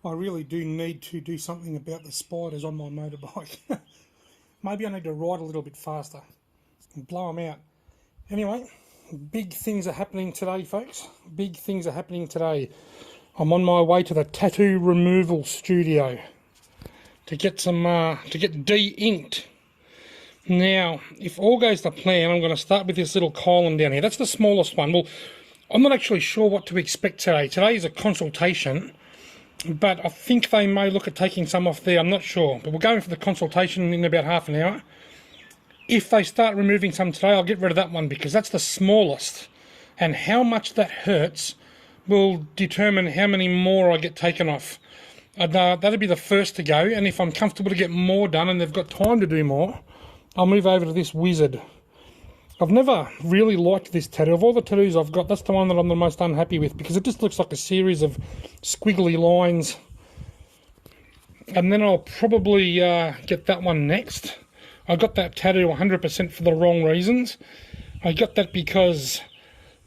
I really do need to do something about the spiders on my motorbike. Maybe I need to ride a little bit faster and blow them out. Anyway, big things are happening today, folks. Big things are happening today. I'm on my way to the tattoo removal studio to get some to get de-inked. Now, if all goes to plan, I'm going to start with this little column down here. That's the smallest one. Well, I'm not actually sure what to expect today. Today is a consultation, but I think they may look at taking some off there. I'm not sure, but we're going for the consultation in about half an hour. If they start removing some today, I'll get rid of that one because that's the smallest, and how much that hurts will determine how many more I get taken off. That'll be the first to go, and if I'm comfortable to get more done and they've got time to do more, I'll move over to this wizard. I've never really liked this tattoo. Of all the tattoos I've got, that's the one that I'm the most unhappy with because it just looks like a series of squiggly lines. And then I'll probably get that one next. I got that tattoo 100% for the wrong reasons. I got that because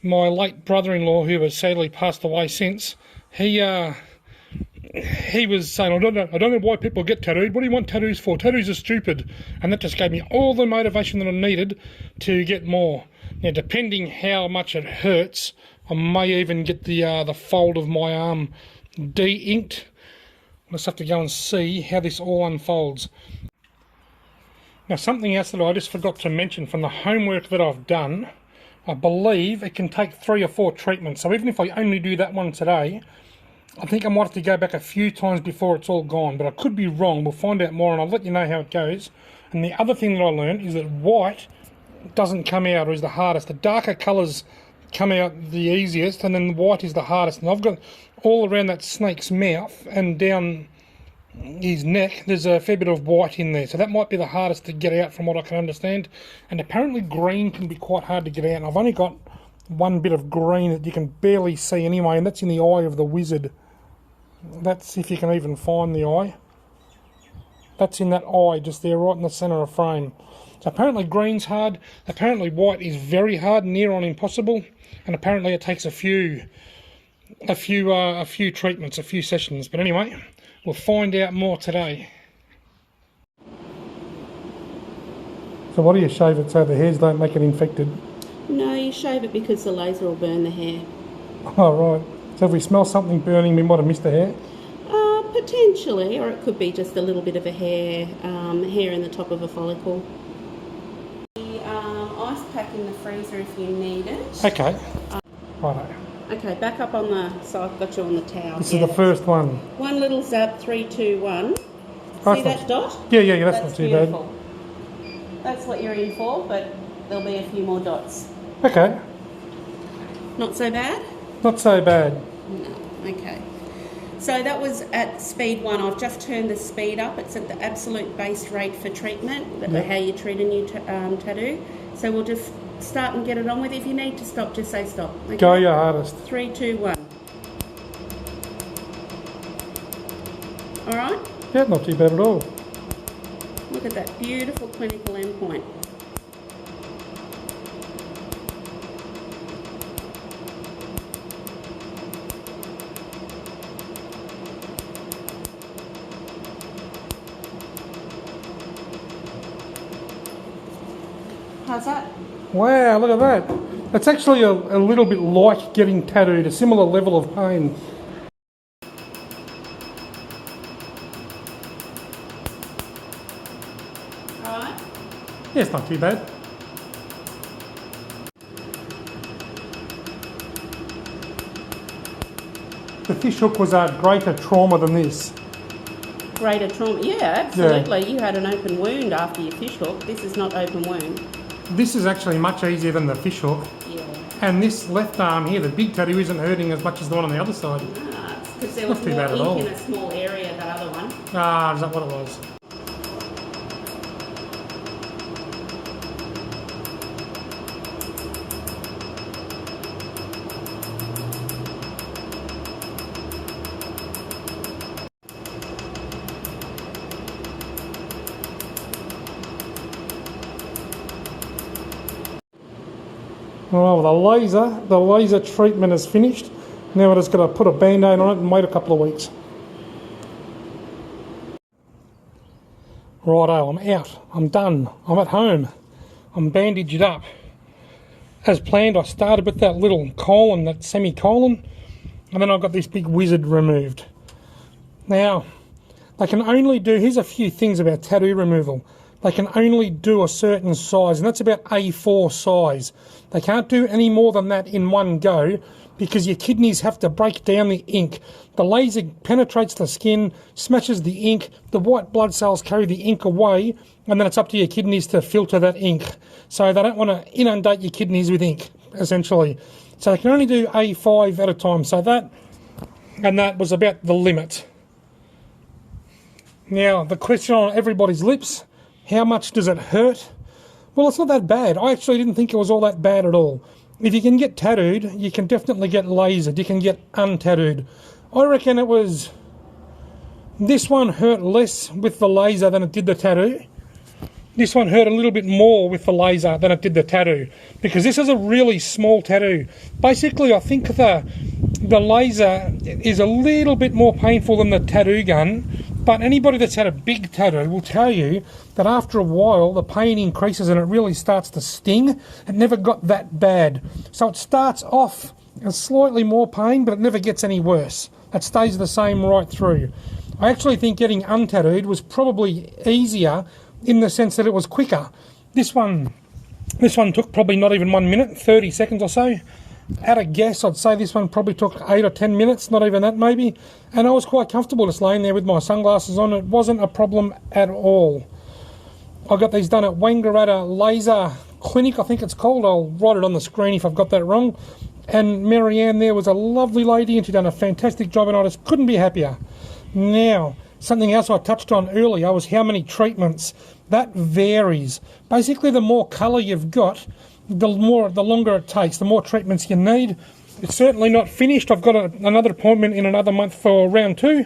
my late brother-in-law, who has sadly passed away since, he was saying, I don't know why people get tattooed. What do you want tattoos for? Tattoos are stupid. And that just gave me all the motivation that I needed to get more. Now, depending how much it hurts, I may even get the fold of my arm de-inked. I'll just have to go and see how this all unfolds. Now, something else that I just forgot to mention from the homework that I've done, I believe it can take 3 or 4 treatments. So even if I only do that one today, I think I might have to go back a few times before it's all gone, but I could be wrong. We'll find out more and I'll let you know how it goes. And the other thing that I learned is that white doesn't come out, or is the hardest. The darker colours come out the easiest, and then white is the hardest. And I've got all around that snake's mouth and down his neck, there's a fair bit of white in there. So that might be the hardest to get out from what I can understand. And apparently green can be quite hard to get out. And I've only got one bit of green that you can barely see anyway, and that's in the eye of the wizard. That's if you can even find the eye. That's in that eye just there, right in the centre of frame. So apparently green's hard. Apparently white is very hard, near on impossible. And apparently it takes a few treatments, a few sessions. But anyway, we'll find out more today. So what do you shave it so the hairs don't make it infected? No, you shave it because the laser will burn the hair. Oh, right. So if we smell something burning, we might have missed a hair? Potentially, or it could be just a little bit of a hair in the top of a follicle. The ice pack in the freezer if you need it. Okay. Righto. Okay, back up on the, so I've got you on the towel. This is the first one. One little zap, 3, 2, 1. Oh, see that dot? Yeah, that's not too beautiful. bad. That's what you're in for, but there'll be a few more dots. Okay. Not so bad? Not so bad. No, okay. So that was at speed 1. I've just turned the speed up. It's at the absolute base rate for treatment, how you treat a new tattoo. So we'll just start and get it on with. If you need to stop, just say stop. Okay? Go your hardest. 3, 2, 1. All right? Yeah, not too bad at all. Look at that beautiful clinical endpoint. How's that? Wow, look at that. It's actually a little bit like getting tattooed, a similar level of pain. Alright. Yeah, it's not too bad. The fish hook was a greater trauma than this. Greater trauma? Yeah, absolutely. Yeah. You had an open wound after your fish hook. This is not open wound. This is actually much easier than the fish hook. Yeah. And this left arm here, the big tattoo, isn't hurting as much as the one on the other side. Ah, it's because there was more ink in a small area, that other one. Ah, is that what it was? Well, the laser treatment is finished. Now we're just going to put a band-aid on it and wait a couple of weeks. Righto, I'm out. I'm done. I'm at home. I'm bandaged up. As planned, I started with that little colon, that semicolon, and then I got this big wizard removed. Now, they can only do, here's a few things about tattoo removal. They can only do a certain size, and that's about A4 size. They can't do any more than that in one go because your kidneys have to break down the ink. The laser penetrates the skin, smashes the ink, the white blood cells carry the ink away, and then it's up to your kidneys to filter that ink. So they don't want to inundate your kidneys with ink, essentially. So they can only do A5 at a time. So that, and that was about the limit. Now, the question on everybody's lips, how much does it hurt? Well, it's not that bad. I actually didn't think it was all that bad at all. If you can get tattooed, you can definitely get lasered. You can get untattooed. I reckon it was... This one hurt less with the laser than it did the tattoo. This one hurt a little bit more with the laser than it did the tattoo. Because this is a really small tattoo. Basically, I think the laser is a little bit more painful than the tattoo gun. But anybody that's had a big tattoo will tell you that after a while the pain increases and it really starts to sting. It never got that bad. So it starts off as slightly more pain, but it never gets any worse. It stays the same right through. I actually think getting untattooed was probably easier in the sense that it was quicker. This one took probably not even 1 minute, 30 seconds or so. At a guess, I'd say this one probably took 8 or 10 minutes, not even that maybe. And I was quite comfortable just laying there with my sunglasses on. It wasn't a problem at all. I got these done at Wangaratta Laser Clinic, I think it's called. I'll write it on the screen if I've got that wrong. And Marianne there was a lovely lady and she'd done a fantastic job and I just couldn't be happier. Now, something else I touched on earlier was how many treatments. That varies. Basically, the more colour you've got, the longer it takes, the more treatments you need. It's certainly not finished. I've got another appointment in another month for round 2.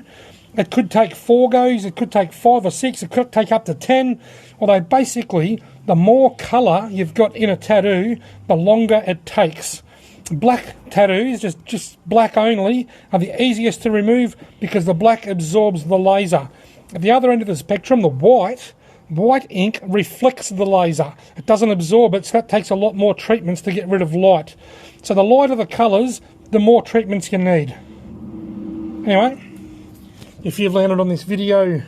It could take 4 goes, it could take 5 or 6, it could take up to 10. Although basically, the more colour you've got in a tattoo, the longer it takes. Black tattoos, just black only, are the easiest to remove because the black absorbs the laser. At the other end of the spectrum, the white ink reflects the laser. It doesn't absorb it, so that takes a lot more treatments to get rid of light. So the lighter the colours, the more treatments you need. Anyway, if you've landed on this video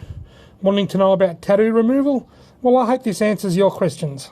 wanting to know about tattoo removal, well, I hope this answers your questions.